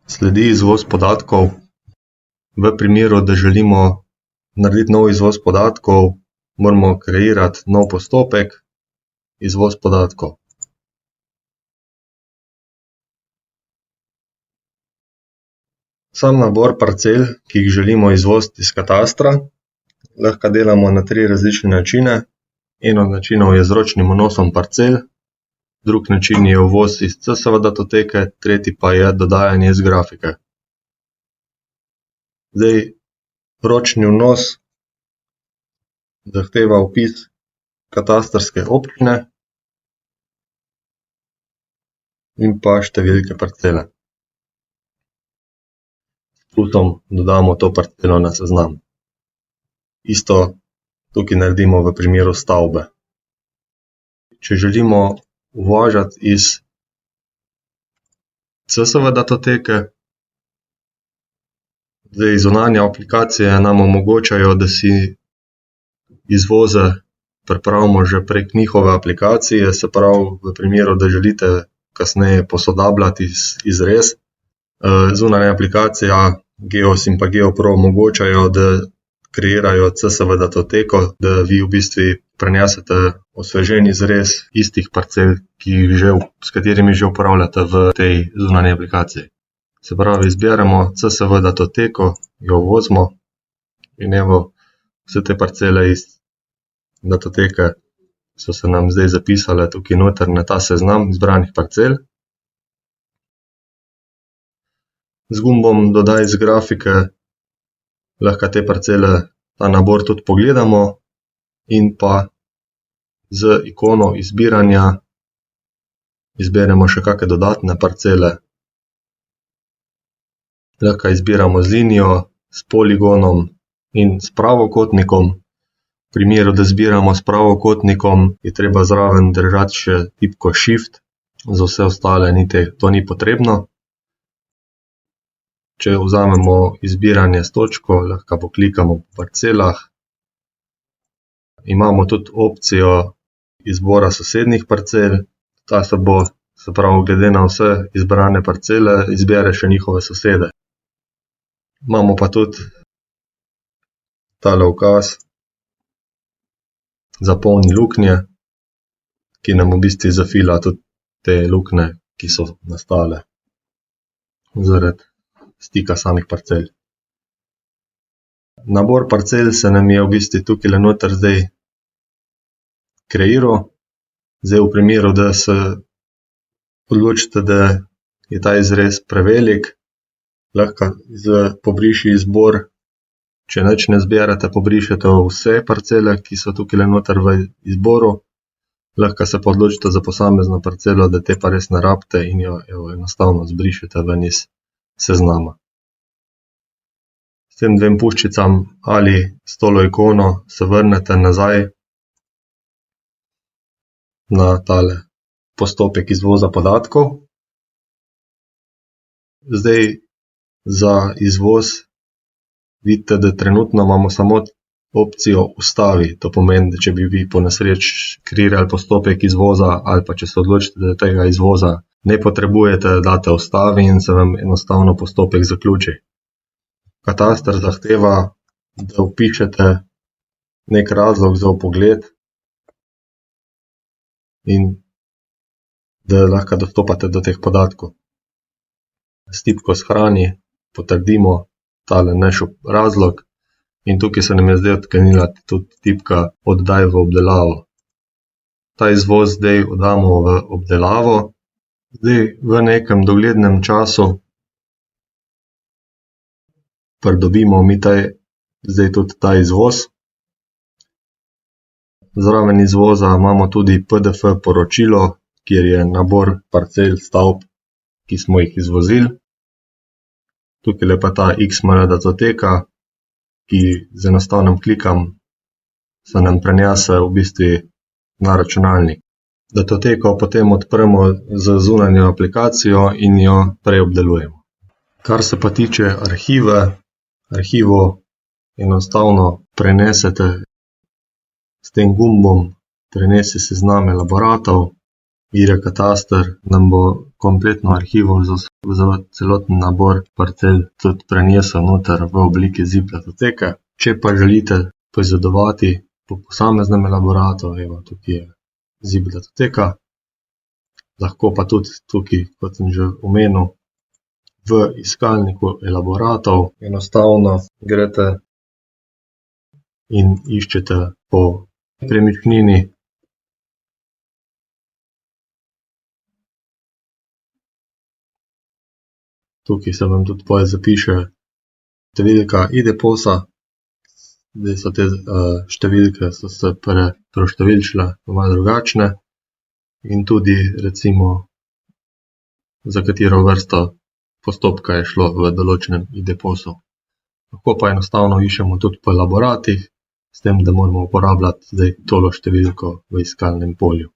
Sledi izvoz podatkov. V primeru, da želimo narediti nov izvoz podatkov, moramo kreirati nov postopek, izvoz podatkov. Sam nabor parcel, ki jih želimo izvoziti iz katastra, lahko delamo na 3 različne načine. En od načinov je z ročnim vnosom parcel, drug način je uvoz iz CSV datoteke, tretji pa je dodajanje iz grafike. Ročni vnos zahteva vpis katastrske občine in pa številke parcele. S plusom dodamo to parcelo na seznam. Isto tukaj naredimo v primeru stavbe. Če želimo uvažati iz CSV datoteke, zunanje aplikacije nam omogočajo, da si izvoze pripravimo že prek njihove aplikacije, se pravi v primeru, da želite kasneje posodabljati izrez. Zunanja aplikacija Geos in pa GeoPro omogočajo, da kreirajo CSV datoteko, da vi v bistvu prenesete osvežen izrez istih parcel, s katerimi že upravljate v tej zunanji aplikaciji. Se pravi, izberemo CSV datoteko, jo uvozimo in evo, vse te parcele iz datoteke so se nam zdaj zapisale tukaj noter na ta seznam izbranih parcel. Z gumbom dodaj iz grafike lahko te parcele, ta nabor tudi pogledamo in pa z ikono izbiranja izberemo še kakšne dodatne parcele. Lahko izbiramo z linijo, s poligonom in s pravokotnikom. V primeru, da izbiramo s pravokotnikom, je treba zraven držati še tipko Shift, za vse ostale to ni potrebno. Če vzamemo izbiranje s točko, lahko poklikamo po parcelah. Imamo tudi opcijo izbora sosednjih parcel. Ta se pravi, glede na vse izbrane parcele, izbere še njihove sosede. Imamo pa tudi tale ukaz Zapolni luknje, ki nam v bistvu zafila tudi te luknje, ki so nastale zaradi stika samih parcel. Nabor parcel se nam je v bistvu tukajle noter zdaj kreiral. V primeru, da se odločite, da je ta izrez prevelik, lahko pobriši izbor, če nič ne zberete, pobrišete vse parcele, ki so tukajle noter v izboru. Lahko se pa odločite za posamezno parcelo, da te pa res ne rabite in jo enostavno zbrišete ven iz seznama. S tem 2 puščicam ali s tole ikono se vrnete nazaj na tale postopek izvoza podatkov. Za izvoz vidite, da trenutno imamo samo opcijo Ustavi. To pomeni, da če bi vi po nesreči kreirali postopek izvoza ali pa če se odločite, da tega izvoza ne potrebujete, date Ustavi in se vam enostavno postopek zaključi. Kataster zahteva, da vpišete nek razlog za vpogled in da lahko dostopate do teh podatkov. S tipko Shrani potrdimo tale naš razlog in tukaj se nam je zdaj odklenila tudi tipka Oddaj v obdelavo. Ta izvoz zdaj oddamo v obdelavo. V nekem doglednem času pridobimo mi zdaj tudi ta izvoz. Zraven izvoza imamo tudi PDF poročilo, kjer je nabor parcel stavb, ki smo jih izvozili. Tukajle pa ta XML datoteka, ki z enostavnim klikom se nam prenese v bistvu na računalnik. Datoteko potem odpremo z zunanjo aplikacijo in jo preobdelujemo. Kar se pa tiče arhivo enostavno prenesete s tem gumbom, prenesi seznam elaboratov IRE kataster nam bo kompletno arhivo za celoten nabor parcel tudi prenesel noter v obliki zip datoteke. Če pa želite poizvedovati po posameznem elaboratu, evo, tukaj je zip datoteka. Lahko pa tudi tukaj, kot sem že omenil, v iskalniku elaboratov enostavno greste in iščete po premičnini. Tukaj se vam tudi pol zapiše številka IDPOS-a. Zdaj so te številke so se preštevilčile malo drugačne in tudi recimo za katero vrsto postopka je šlo v določenem IDPOS-u. Lahko pa enostavno iščemo tudi po elaboratih, s tem, da moramo uporabljati zdaj tole številko v iskalnem polju.